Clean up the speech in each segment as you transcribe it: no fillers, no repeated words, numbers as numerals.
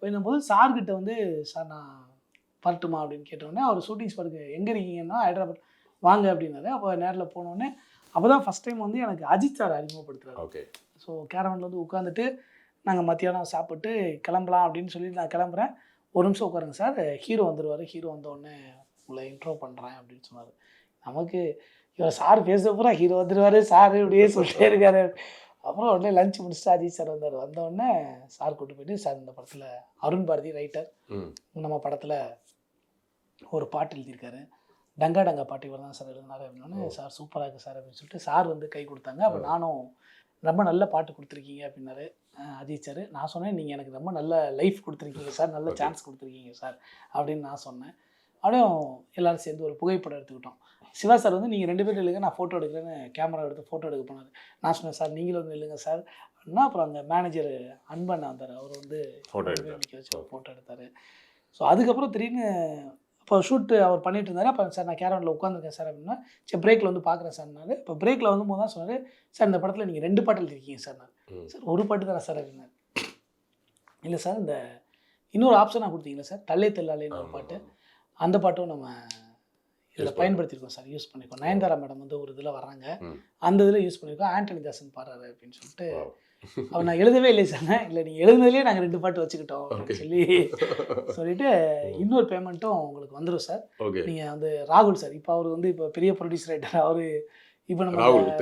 போயிருந்தபோது சார்கிட்ட வந்து சார் நான் வரட்டுமா அப்படின்னு கேட்டோடனே அவர் ஷூட்டிங் ஸ்பாட்டுக்கு எங்கே இருக்கீங்கன்னா ஹைதராபாத் வாங்க அப்படின்னாரு. அப்போ நேரில் போனோடனே அப்போ தான் ஃபஸ்ட் டைம் வந்து எனக்கு அஜித் சார் அறிமுகப்படுத்துறாரு. ஓகே. ஸோ கேரவனில் வந்து உட்காந்துட்டு நாங்கள் மத்தியானம் சாப்பிட்டு கிளம்பலாம் அப்படின்னு சொல்லி நான் கிளம்புறேன். ஒரு நிமிஷம் உட்காருங்க சார், ஹீரோ வந்துடுவார், ஹீரோ வந்தோடனே உங்களை இன்ட்ரோ பண்ணுறேன் அப்படின்னு சொன்னார். நமக்கு இவர் சார் பேச பூரா ஹீரோ வந்துடுவார் சார் இப்படியே சொல்லிட்டே இருக்காரு. அப்புறம் உடனே லஞ்ச் முடிச்சுட்டு அஜித் சார் வந்தார். வந்தோடனே சார் கூட்டு போயிட்டு சார் இந்த படத்தில் அருண் பாரதி ரைட்டர் நம்ம படத்தில் ஒரு பாட்டு எழுதியிருக்காரு, டங்கா டங்கா பாட்டு இவர் தான் சார் எழுதினாரு அப்படின்னோடனே சார் சூப்பராக இருக்குது சார் அப்படின்னு சொல்லிட்டு சார் வந்து கை கொடுத்தாங்க. அப்போ நானும் ரொம்ப நல்ல பாட்டு கொடுத்துருக்கீங்க அப்படின்னாரு அஜித் சார். நான் சொன்னேன் நீங்கள் எனக்கு ரொம்ப நல்ல லைஃப் கொடுத்துருக்கீங்க சார், நல்ல சான்ஸ் கொடுத்துருக்கீங்க சார் அப்படின்னு நான் சொன்னேன். அப்படியே எல்லோரும் சேர்ந்து ஒரு புகைப்படம் எடுத்துக்கிட்டோம். சிவா சார் வந்து நீங்கள் 2 பேரும் இல்லைங்க நான் ஃபோட்டோ எடுக்கிறேன்னு கேமரா எடுத்து ஃபோட்டோ எடுக்க போனார். நான் சொன்னேன் சார் நீங்களும் வந்து இல்லைங்க சார் அப்படின்னா. அப்புறம் அந்த மேனேஜர் அன்பண்ணா வந்தார், அவர் வந்து நிற்க வச்சு ஃபோட்டோ எடுத்தார். ஸோ அதுக்கப்புறம் திடீர்னு இப்போ ஷூட்டு அவர் பண்ணிட்டு இருந்தார். அப்போ சார் நான் கேரவனில் உட்காந்துருக்கேன் சார் அப்படின்னா. சரி பிரேக்கில் வந்து பார்க்குறேன் சார்னாரு. இப்போ பிரேக்கில் வந்து போது தான் சொன்னார், சார் இந்த படத்தில் நீங்கள் 2 பாட்டு எழுதிருக்கீங்க சார். நான் சார் ஒரு பாட்டு தானே சார் அப்படின்னாரு. இல்லை சார் இந்த இன்னொரு ஆப்ஷனாக கொடுத்தீங்களா சார், தல்லை தெல்லாலேன்னு ஒரு பாட்டு, அந்த பாட்டும் நம்ம இதில் பயன்படுத்தியிருக்கோம் சார், யூஸ் பண்ணியிருக்கோம். நயன்தாரா மேடம் வந்து ஒரு இதில் வராங்க, அந்த இதில் யூஸ் பண்ணியிருக்கோம், ஆண்டனி தாசன் பாடுறாரு அப்படின்னு சொல்லிட்டு. அவர் நான் எழுதவே இல்லை சார், இல்லை நீங்கள் எழுதுனதுலேயே நாங்கள் 2 பாட்டு வச்சுக்கிட்டோம் அப்படின்னு சொல்லிட்டு இன்னொரு பேமெண்ட்டும் உங்களுக்கு வந்துடும் சார். நீங்கள் வந்து ராகுல் சார், இப்போ அவர் வந்து இப்போ பெரிய ப்ரொடியூசர் ரைட்டர், அவர் இப்போ நம்ம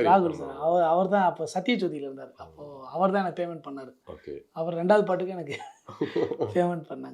ராகுல் சார், அவர் தான் அப்போ சத்யஜோதியில் இருந்தார். அப்போது அவர் தான் எனக்கு பேமெண்ட் பண்ணார். அவர் 2வது பாட்டுக்கு எனக்கு பேமெண்ட் பண்ணாங்க.